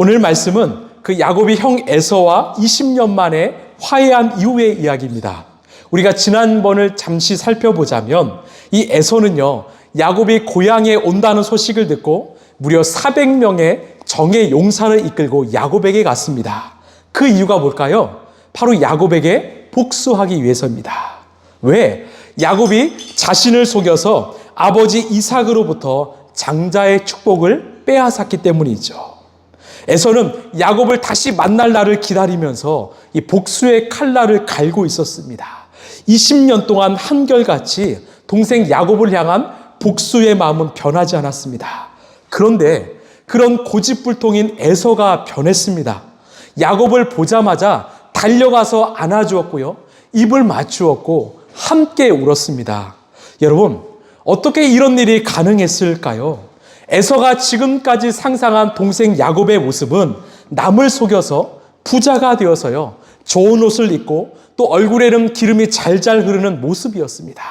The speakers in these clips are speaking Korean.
오늘 말씀은 그 야곱이 형 에서와 20년 만에 화해한 이후의 이야기입니다. 우리가 지난번을 잠시 살펴보자면 이 에서는요, 야곱이 고향에 온다는 소식을 듣고 무려 400명의 정예 용사를 이끌고 야곱에게 갔습니다. 그 이유가 뭘까요? 바로 야곱에게 복수하기 위해서입니다. 왜? 야곱이 자신을 속여서 아버지 이삭으로부터 장자의 축복을 빼앗았기 때문이죠. 에서는 야곱을 다시 만날 날을 기다리면서 이 복수의 칼날을 갈고 있었습니다. 20년 동안 한결같이 동생 야곱을 향한 복수의 마음은 변하지 않았습니다. 그런데 그런 고집불통인 에서가 변했습니다. 야곱을 보자마자 달려가서 안아주었고요, 입을 맞추었고 함께 울었습니다. 여러분, 어떻게 이런 일이 가능했을까요? 에서가 지금까지 상상한 동생 야곱의 모습은 남을 속여서 부자가 되어서요, 좋은 옷을 입고 또 얼굴에는 기름이 잘잘 흐르는 모습이었습니다.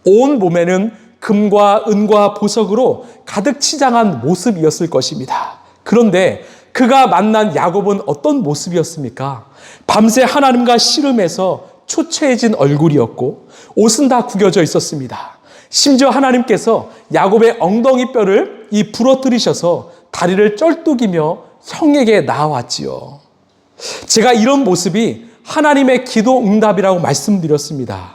온 몸에는 금과 은과 보석으로 가득 치장한 모습이었을 것입니다. 그런데 그가 만난 야곱은 어떤 모습이었습니까? 밤새 하나님과 씨름해서 초췌해진 얼굴이었고 옷은 다 구겨져 있었습니다. 심지어 하나님께서 야곱의 엉덩이 뼈를 부러뜨리셔서 다리를 쩔뚝이며 형에게 나아왔지요. 제가 이런 모습이 하나님의 기도 응답이라고 말씀드렸습니다.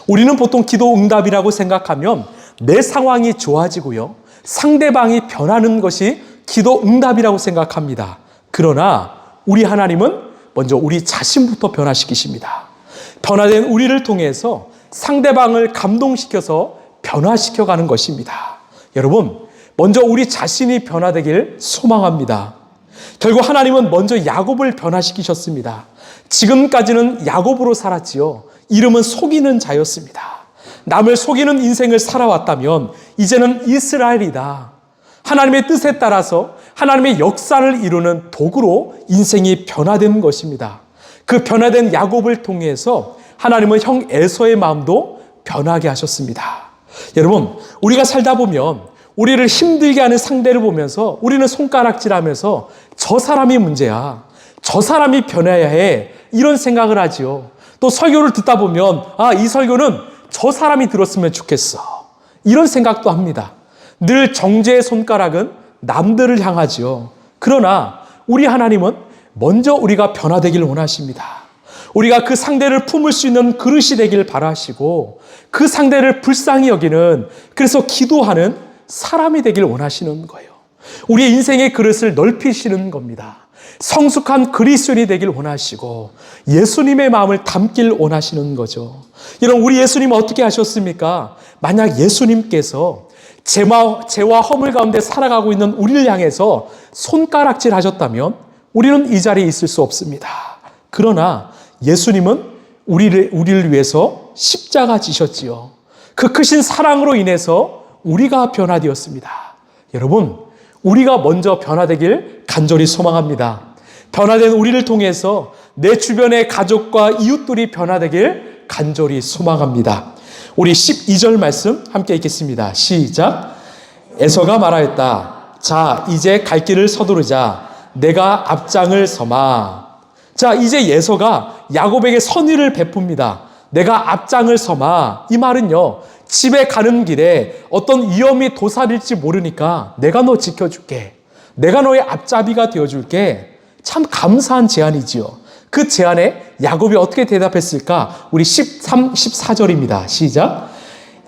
우리는 보통 기도 응답이라고 생각하면 내 상황이 좋아지고요, 상대방이 변하는 것이 기도 응답이라고 생각합니다. 그러나 우리 하나님은 먼저 우리 자신부터 변화시키십니다. 변화된 우리를 통해서 상대방을 감동시켜서 변화시켜가는 것입니다. 여러분, 먼저 우리 자신이 변화되길 소망합니다. 결국 하나님은 먼저 야곱을 변화시키셨습니다. 지금까지는 야곱으로 살았지요. 이름은 속이는 자였습니다. 남을 속이는 인생을 살아왔다면 이제는 이스라엘이다. 하나님의 뜻에 따라서 하나님의 역사를 이루는 도구로 인생이 변화된 것입니다. 그 변화된 야곱을 통해서 하나님은 형 에서의 마음도 변하게 하셨습니다. 여러분, 우리가 살다 보면 우리를 힘들게 하는 상대를 보면서 우리는 손가락질하면서 저 사람이 문제야, 저 사람이 변해야 해, 이런 생각을 하지요. 또 설교를 듣다 보면 이 설교는 저 사람이 들었으면 좋겠어, 이런 생각도 합니다. 늘 정죄의 손가락은 남들을 향하지요. 그러나 우리 하나님은 먼저 우리가 변화되기를 원하십니다. 우리가 그 상대를 품을 수 있는 그릇이 되길 바라시고 그 상대를 불쌍히 여기는, 그래서 기도하는 사람이 되길 원하시는 거예요. 우리의 인생의 그릇을 넓히시는 겁니다. 성숙한 그리스도인이 되길 원하시고 예수님의 마음을 담길 원하시는 거죠. 여러분, 우리 예수님은 어떻게 하셨습니까? 만약 예수님께서 죄와 허물 가운데 살아가고 있는 우리를 향해서 손가락질 하셨다면 우리는 이 자리에 있을 수 없습니다. 그러나 예수님은 우리를 위해서 십자가 지셨지요. 그 크신 사랑으로 인해서 우리가 변화되었습니다. 여러분, 우리가 먼저 변화되길 간절히 소망합니다. 변화된 우리를 통해서 내 주변의 가족과 이웃들이 변화되길 간절히 소망합니다. 우리 12절 말씀 함께 읽겠습니다. 시작. 에서가 말하였다. 자, 이제 갈 길을 서두르자. 내가 앞장을 서마. 자, 이제 에서가 야곱에게 선의를 베풉니다. 내가 앞장을 서마. 이 말은요, 집에 가는 길에 어떤 위험이 도사릴지 모르니까 내가 너 지켜줄게. 내가 너의 앞잡이가 되어줄게. 참 감사한 제안이지요. 그 제안에 야곱이 어떻게 대답했을까? 우리 13, 14절입니다. 시작.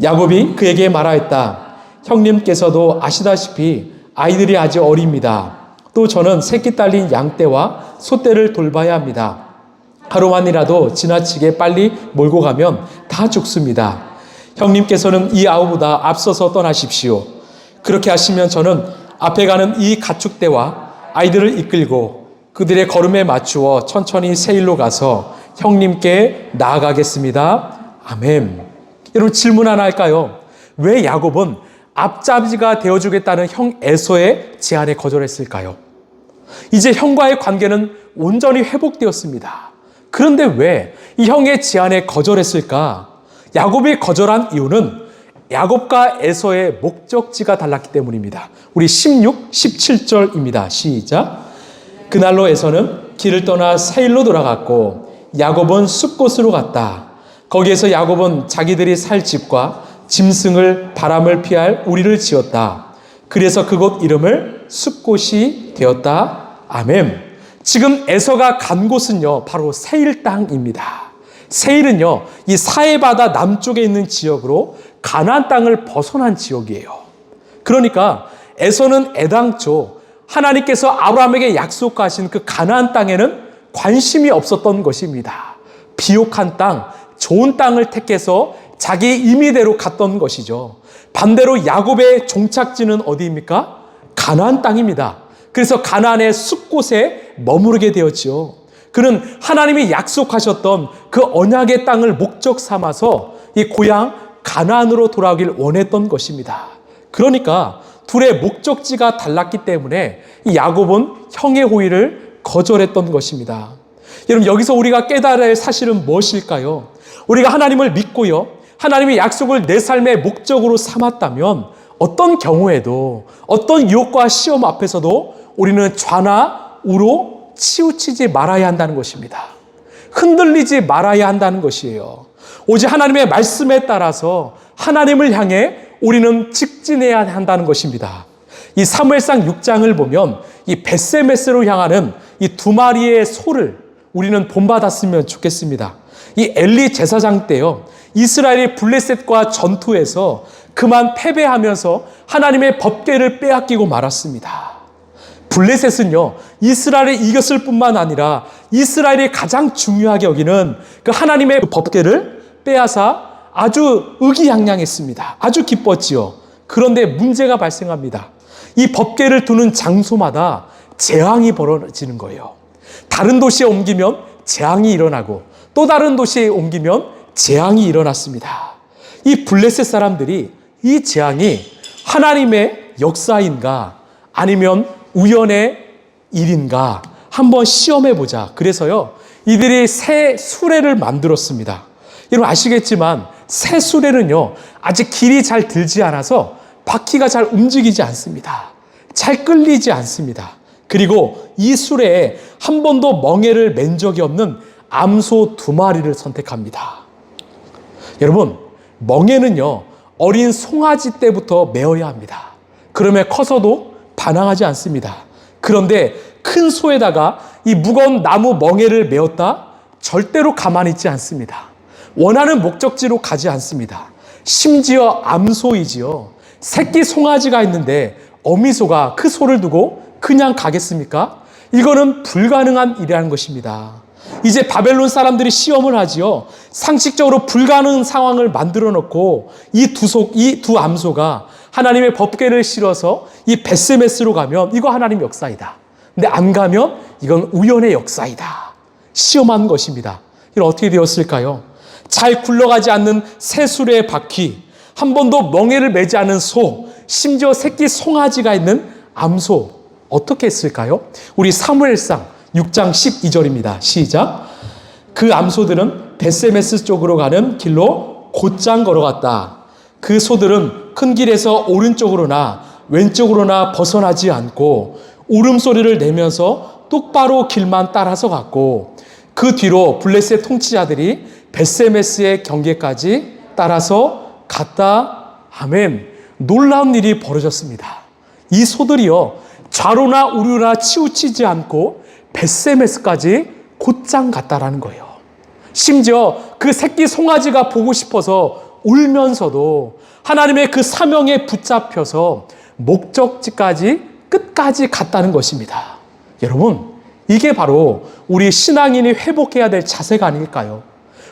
야곱이 그에게 말하였다. 형님께서도 아시다시피 아이들이 아직 어립니다. 또 저는 새끼 딸린 양떼와 소떼를 돌봐야 합니다. 하루만이라도 지나치게 빨리 몰고 가면 다 죽습니다. 형님께서는 이 아우보다 앞서서 떠나십시오. 그렇게 하시면 저는 앞에 가는 이 가축대와 아이들을 이끌고 그들의 걸음에 맞추어 천천히 세일로 가서 형님께 나아가겠습니다. 아멘. 여러분, 질문 하나 할까요? 왜 야곱은 앞잡이가 되어주겠다는 형 에서의 제안에 거절했을까요? 이제 형과의 관계는 온전히 회복되었습니다. 그런데 왜 이 형의 제안에 거절했을까? 야곱이 거절한 이유는 야곱과 에서의 목적지가 달랐기 때문입니다. 우리 16, 17절입니다. 시작. 그날로 에서는 길을 떠나 세일로 돌아갔고 야곱은 숲곳으로 갔다. 거기에서 야곱은 자기들이 살 집과 짐승을 바람을 피할 우리를 지었다. 그래서 그곳 이름을 숲곳이 되었다. 아멘. 지금 에서가 간 곳은요, 바로 세일 땅입니다. 세일은요, 이 사해바다 남쪽에 있는 지역으로 가나안 땅을 벗어난 지역이에요. 그러니까 에서는 애당초 하나님께서 아브라함에게 약속하신 그 가나안 땅에는 관심이 없었던 것입니다. 비옥한 땅, 좋은 땅을 택해서 자기 임의대로 갔던 것이죠. 반대로 야곱의 종착지는 어디입니까? 가나안 땅입니다. 그래서 가나안의 숲곳에 머무르게 되었지요. 그는 하나님이 약속하셨던 그 언약의 땅을 목적 삼아서 이 고향 가나안으로 돌아오길 원했던 것입니다. 그러니까 둘의 목적지가 달랐기 때문에 이 야곱은 형의 호의를 거절했던 것입니다. 여러분, 여기서 우리가 깨달아야 할 사실은 무엇일까요? 우리가 하나님을 믿고요, 하나님의 약속을 내 삶의 목적으로 삼았다면 어떤 경우에도, 어떤 유혹과 시험 앞에서도 우리는 좌나 우로 치우치지 말아야 한다는 것입니다. 흔들리지 말아야 한다는 것이에요. 오직 하나님의 말씀에 따라서 하나님을 향해 우리는 직진해야 한다는 것입니다. 이 사무엘상 6장을 보면 이 벳세메스로 향하는 이 두 마리의 소를 우리는 본받았으면 좋겠습니다. 이 엘리 제사장 때요, 이스라엘이 블레셋과 전투에서 그만 패배하면서 하나님의 법궤를 빼앗기고 말았습니다. 블레셋은요, 이스라엘이 이겼을 뿐만 아니라 이스라엘이 가장 중요하게 여기는 그 하나님의 법궤를 빼앗아 아주 의기양양했습니다. 아주 기뻤지요. 그런데 문제가 발생합니다. 이 법궤를 두는 장소마다 재앙이 벌어지는 거예요. 다른 도시에 옮기면 재앙이 일어나고 또 다른 도시에 옮기면 재앙이 일어났습니다. 이 블레셋 사람들이 이 재앙이 하나님의 역사인가 아니면 우연의 일인가 한번 시험해 보자. 그래서요, 이들이 새 수레를 만들었습니다. 여러분 아시겠지만 새 수레는요, 아직 길이 잘 들지 않아서 바퀴가 잘 움직이지 않습니다. 잘 끌리지 않습니다. 그리고 이 수레에 한 번도 멍에를 맨 적이 없는 암소 2마리를 선택합니다. 여러분, 멍에는요, 어린 송아지 때부터 메어야 합니다. 그러면 커서도 반항하지 않습니다. 그런데 큰 소에다가 이 무거운 나무 멍에를 메었다? 절대로 가만히 있지 않습니다. 원하는 목적지로 가지 않습니다. 심지어 암소이지요. 새끼 송아지가 있는데 어미소가 그 소를 두고 그냥 가겠습니까? 이거는 불가능한 일이라는 것입니다. 이제 바벨론 사람들이 시험을 하지요. 상식적으로 불가능한 상황을 만들어 놓고 이 두 암소가 하나님의 법궤를 실어서 이 벳세메스로 가면 이거 하나님의 역사이다. 근데 안 가면 이건 우연의 역사이다. 시험한 것입니다. 이건 어떻게 되었을까요? 잘 굴러가지 않는 새 수레의 바퀴, 한 번도 멍에를 매지 않은 소, 심지어 새끼 송아지가 있는 암소, 어떻게 했을까요? 우리 사무엘상 6장 12절입니다. 시작. 그 암소들은 벳세메스 쪽으로 가는 길로 곧장 걸어갔다. 그 소들은 큰 길에서 오른쪽으로나 왼쪽으로나 벗어나지 않고 울음소리를 내면서 똑바로 길만 따라서 갔고 그 뒤로 블레셋 통치자들이 벳세메스의 경계까지 따라서 갔다. 아멘. 놀라운 일이 벌어졌습니다. 이 소들이요, 좌로나 우로나 치우치지 않고 벳세메스까지 곧장 갔다라는 거예요. 심지어 그 새끼 송아지가 보고 싶어서 울면서도 하나님의 그 사명에 붙잡혀서 목적지까지 끝까지 갔다는 것입니다. 여러분, 이게 바로 우리 신앙인이 회복해야 될 자세가 아닐까요?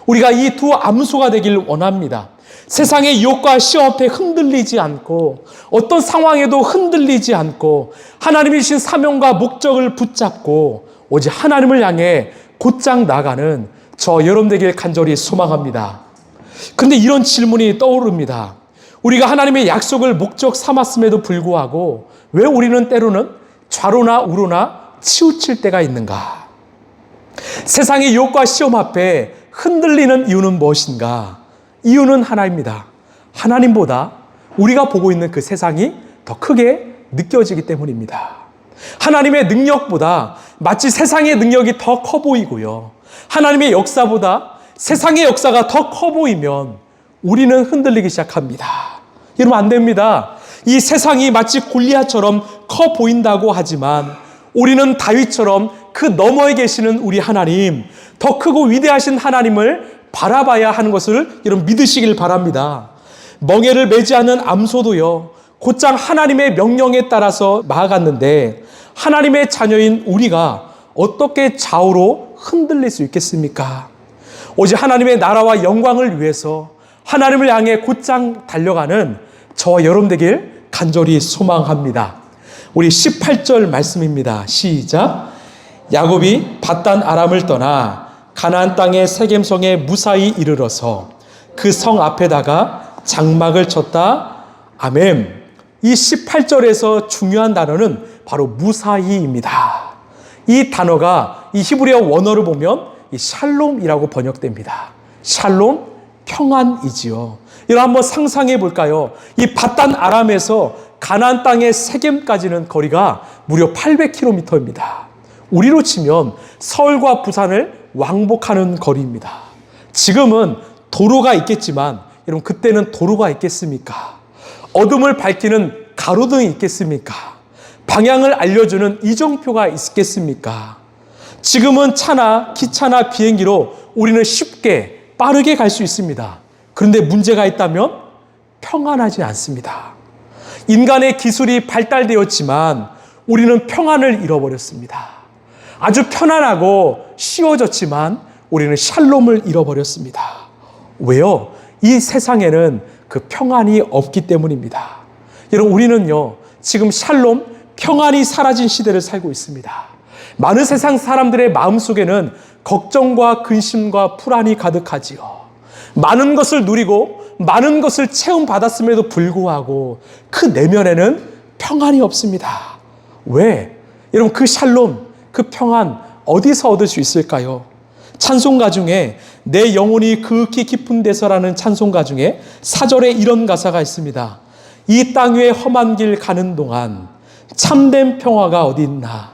우리가 이 두 암소가 되길 원합니다. 세상의 유혹과 시험 앞에 흔들리지 않고 어떤 상황에도 흔들리지 않고 하나님이 주신 사명과 목적을 붙잡고 오직 하나님을 향해 곧장 나가는 저 여러분 되길 간절히 소망합니다. 그런데 이런 질문이 떠오릅니다. 우리가 하나님의 약속을 목적 삼았음에도 불구하고 왜 우리는 때로는 좌로나 우로나 치우칠 때가 있는가? 세상의 유혹과 시험 앞에 흔들리는 이유는 무엇인가? 이유는 하나입니다. 하나님보다 우리가 보고 있는 그 세상이 더 크게 느껴지기 때문입니다. 하나님의 능력보다 마치 세상의 능력이 더 커 보이고요. 하나님의 역사보다 세상의 역사가 더 커 보이면 우리는 흔들리기 시작합니다. 여러분, 안 됩니다. 이 세상이 마치 골리앗처럼 커 보인다고 하지만 우리는 다윗처럼 그 너머에 계시는 우리 하나님, 더 크고 위대하신 하나님을 바라봐야 하는 것을 여러분 믿으시길 바랍니다. 멍에를 매지 않는 암소도요, 곧장 하나님의 명령에 따라서 나아갔는데 하나님의 자녀인 우리가 어떻게 좌우로 흔들릴 수 있겠습니까? 오직 하나님의 나라와 영광을 위해서 하나님을 향해 곧장 달려가는 저와 여러분 되길 간절히 소망합니다. 우리 18절 말씀입니다. 시작. 야곱이 밧단 아람을 떠나 가나안 땅의 세겜성에 무사히 이르러서 그 성 앞에다가 장막을 쳤다. 아멘. 이 18절에서 중요한 단어는 바로 무사히입니다. 이 단어가 이 히브리어 원어를 보면 이 샬롬이라고 번역됩니다. 샬롬, 평안이지요. 여러분 한번 상상해 볼까요? 이 밧단 아람에서 가나안 땅의 세겜까지는 거리가 무려 800km입니다. 우리로 치면 서울과 부산을 왕복하는 거리입니다. 지금은 도로가 있겠지만 여러분 그때는 도로가 있겠습니까? 어둠을 밝히는 가로등이 있겠습니까? 방향을 알려주는 이정표가 있겠습니까? 지금은 차나 기차나 비행기로 우리는 쉽게 빠르게 갈 수 있습니다. 그런데 문제가 있다면 평안하지 않습니다. 인간의 기술이 발달되었지만 우리는 평안을 잃어버렸습니다. 아주 편안하고 쉬워졌지만 우리는 샬롬을 잃어버렸습니다. 왜요? 이 세상에는 그 평안이 없기 때문입니다. 여러분 우리는요 지금 샬롬, 평안이 사라진 시대를 살고 있습니다. 많은 세상 사람들의 마음속에는 걱정과 근심과 불안이 가득하지요. 많은 것을 누리고 많은 것을 체험받았음에도 불구하고 그 내면에는 평안이 없습니다. 왜? 여러분 그 샬롬, 그 평안 어디서 얻을 수 있을까요? 찬송가 중에 내 영혼이 극히 깊은 데서라는 찬송가 중에 4절에 이런 가사가 있습니다. 이 땅 위에 험한 길 가는 동안 참된 평화가 어디 있나?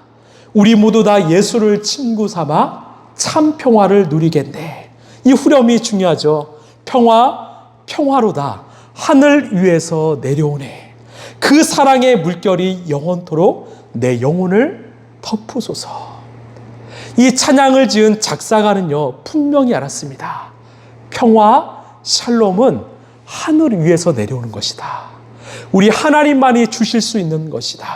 우리 모두 다 예수를 친구 삼아 참 평화를 누리겠네. 이 후렴이 중요하죠. 평화로다. 하늘 위에서 내려오네. 그 사랑의 물결이 영원토록 내 영혼을 덮으소서. 이 찬양을 지은 작사가는요 분명히 알았습니다. 평화, 샬롬은 하늘 위에서 내려오는 것이다. 우리 하나님만이 주실 수 있는 것이다.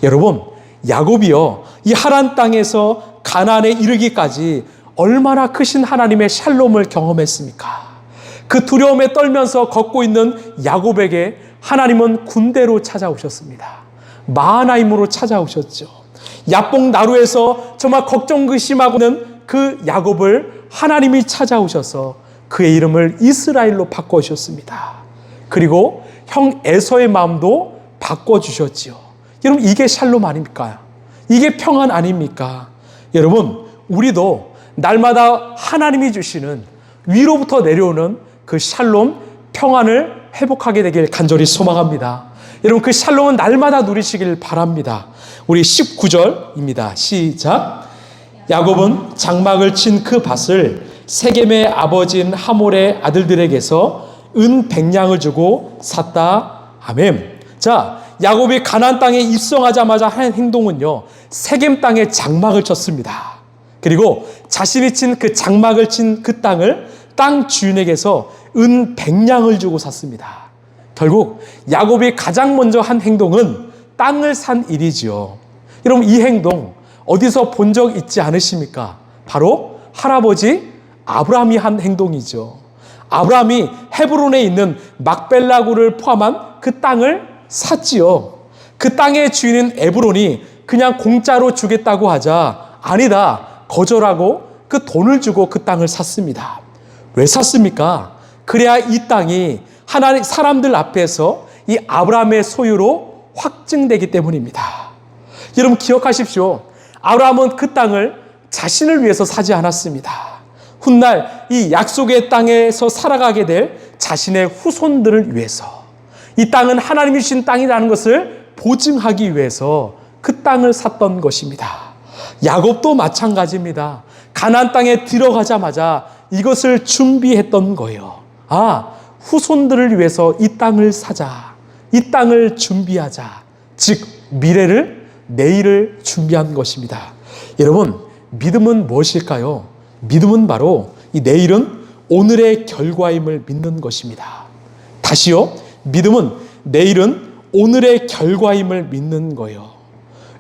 여러분 야곱이요 이 하란 땅에서 가나안에 이르기까지 얼마나 크신 하나님의 샬롬을 경험했습니까? 그 두려움에 떨면서 걷고 있는 야곱에게 하나님은 군대로 찾아오셨습니다. 마하나임으로 찾아오셨죠. 야뽕 나루에서 정말 걱정 근심하고는 그 야곱을 하나님이 찾아오셔서 그의 이름을 이스라엘로 바꿔주셨습니다. 그리고 형 에서의 마음도 바꿔주셨지요. 여러분 이게 샬롬 아닙니까? 이게 평안 아닙니까? 여러분 우리도 날마다 하나님이 주시는 위로부터 내려오는 그 샬롬, 평안을 회복하게 되길 간절히 소망합니다. 여러분 그 샬롬은 날마다 누리시길 바랍니다. 우리 19절입니다. 시작. 야곱은 장막을 친 그 밭을 세겜의 아버지인 하몰의 아들들에게서 은 100냥을 주고 샀다. 아멘. 자, 야곱이 가나안 땅에 입성하자마자 한 행동은요 세겜 땅에 장막을 쳤습니다. 그리고 자신이 친 그 장막을 친 그 땅을 땅 주인에게서 은 100냥을 주고 샀습니다. 결국 야곱이 가장 먼저 한 행동은 땅을 산 일이지요. 여러분 이 행동 어디서 본 적 있지 않으십니까? 바로 할아버지 아브라함이 한 행동이죠. 아브라함이 헤브론에 있는 막벨라구를 포함한 그 땅을 샀지요. 그 땅의 주인인 에브론이 그냥 공짜로 주겠다고 하자 아니다 거절하고 그 돈을 주고 그 땅을 샀습니다. 왜 샀습니까? 그래야 이 땅이 하나님 사람들 앞에서 이 아브라함의 소유로 확증되기 때문입니다. 여러분 기억하십시오. 아브라함은 그 땅을 자신을 위해서 사지 않았습니다. 훗날 이 약속의 땅에서 살아가게 될 자신의 후손들을 위해서 이 땅은 하나님이 주신 땅이라는 것을 보증하기 위해서 그 땅을 샀던 것입니다. 야곱도 마찬가지입니다. 가나안 땅에 들어가자마자 이것을 준비했던 거예요. 후손들을 위해서 이 땅을 사자. 이 땅을 준비하자. 즉 미래를, 내일을 준비한 것입니다. 여러분, 믿음은 무엇일까요? 믿음은 바로 이 내일은 오늘의 결과임을 믿는 것입니다. 다시요. 믿음은 내일은 오늘의 결과임을 믿는 거예요.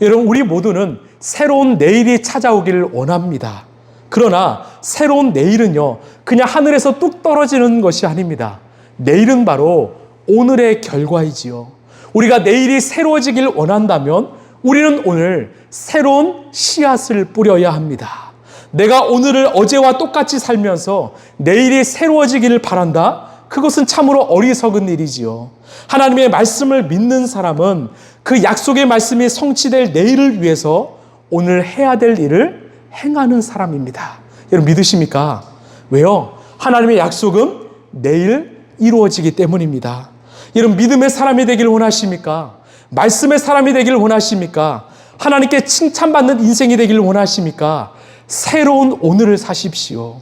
여러분, 우리 모두는 새로운 내일이 찾아오기를 원합니다. 그러나 새로운 내일은요, 그냥 하늘에서 뚝 떨어지는 것이 아닙니다. 내일은 바로 오늘의 결과이지요. 우리가 내일이 새로워지길 원한다면 우리는 오늘 새로운 씨앗을 뿌려야 합니다. 내가 오늘을 어제와 똑같이 살면서 내일이 새로워지기를 바란다? 그것은 참으로 어리석은 일이지요. 하나님의 말씀을 믿는 사람은 그 약속의 말씀이 성취될 내일을 위해서 오늘 해야 될 일을 행하는 사람입니다. 여러분 믿으십니까? 왜요? 하나님의 약속은 내일 이루어지기 때문입니다. 여러분 믿음의 사람이 되기를 원하십니까? 말씀의 사람이 되기를 원하십니까? 하나님께 칭찬받는 인생이 되기를 원하십니까? 새로운 오늘을 사십시오.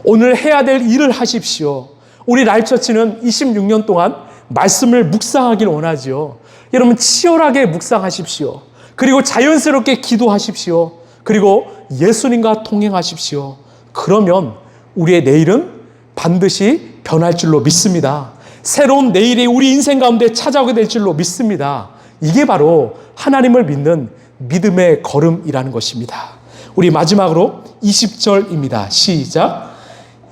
오늘 해야 될 일을 하십시오. 우리 라이프처치는 26년 동안 말씀을 묵상하길 원하죠. 여러분 치열하게 묵상하십시오. 그리고 자연스럽게 기도하십시오. 그리고 예수님과 동행하십시오. 그러면 우리의 내일은 반드시 변할 줄로 믿습니다. 새로운 내일이 우리 인생 가운데 찾아오게 될 줄로 믿습니다. 이게 바로 하나님을 믿는 믿음의 걸음이라는 것입니다. 우리 마지막으로 20절입니다. 시작.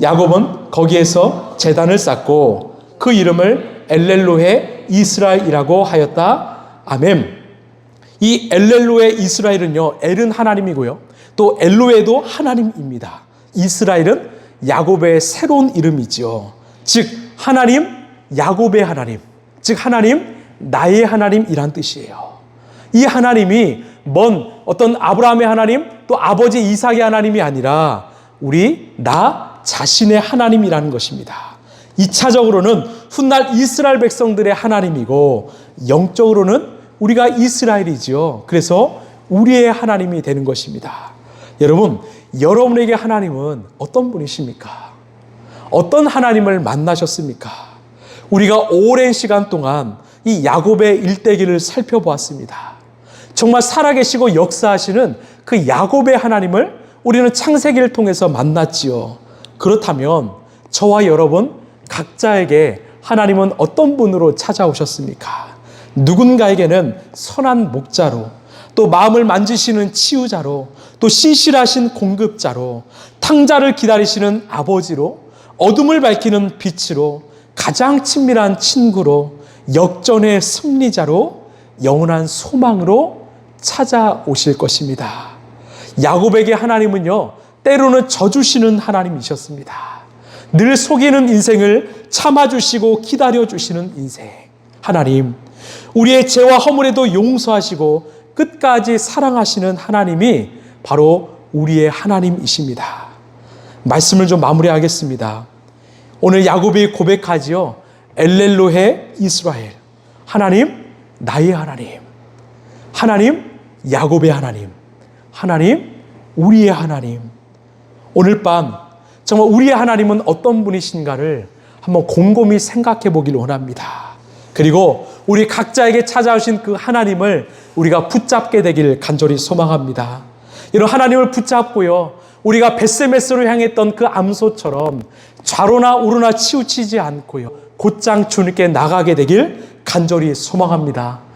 야곱은 거기에서 제단을 쌓고 그 이름을 엘렐로헤 이스라엘이라고 하였다. 아멘. 이 엘렐로헤 이스라엘은요, 엘은 하나님이고요, 또 엘로헤도 하나님입니다. 이스라엘은 야곱의 새로운 이름이죠. 즉 하나님, 야곱의 하나님, 즉 하나님, 나의 하나님이란 뜻이에요. 이 하나님이 먼 어떤 아브라함의 하나님, 또 아버지 이삭의 하나님이 아니라 나 자신의 하나님이라는 것입니다. 2차적으로는 훗날 이스라엘 백성들의 하나님이고, 영적으로는 우리가 이스라엘이지요. 그래서 우리의 하나님이 되는 것입니다. 여러분, 여러분에게 하나님은 어떤 분이십니까? 어떤 하나님을 만나셨습니까? 우리가 오랜 시간 동안 이 야곱의 일대기를 살펴보았습니다. 정말 살아계시고 역사하시는 그 야곱의 하나님을 우리는 창세기를 통해서 만났지요. 그렇다면 저와 여러분 각자에게 하나님은 어떤 분으로 찾아오셨습니까? 누군가에게는 선한 목자로, 또 마음을 만지시는 치유자로, 또 신실하신 공급자로, 탕자를 기다리시는 아버지로, 어둠을 밝히는 빛으로, 가장 친밀한 친구로, 역전의 승리자로, 영원한 소망으로 찾아오실 것입니다. 야곱에게 하나님은요, 때로는 져주시는 하나님이셨습니다. 늘 속이는 인생을 참아주시고 기다려주시는 인생. 하나님, 우리의 죄와 허물에도 용서하시고 끝까지 사랑하시는 하나님이 바로 우리의 하나님이십니다. 말씀을 좀 마무리하겠습니다. 오늘 야곱이 고백하지요. 엘렐로헤 이스라엘. 하나님, 나의 하나님. 하나님, 야곱의 하나님. 하나님, 우리의 하나님. 오늘 밤 정말 우리의 하나님은 어떤 분이신가를 한번 곰곰이 생각해 보기를 원합니다. 그리고 우리 각자에게 찾아오신 그 하나님을 우리가 붙잡게 되기를 간절히 소망합니다. 이런 하나님을 붙잡고요, 우리가 벳세메스로 향했던 그 암소처럼 좌로나 우로나 치우치지 않고요, 곧장 주님께 나가게 되길 간절히 소망합니다.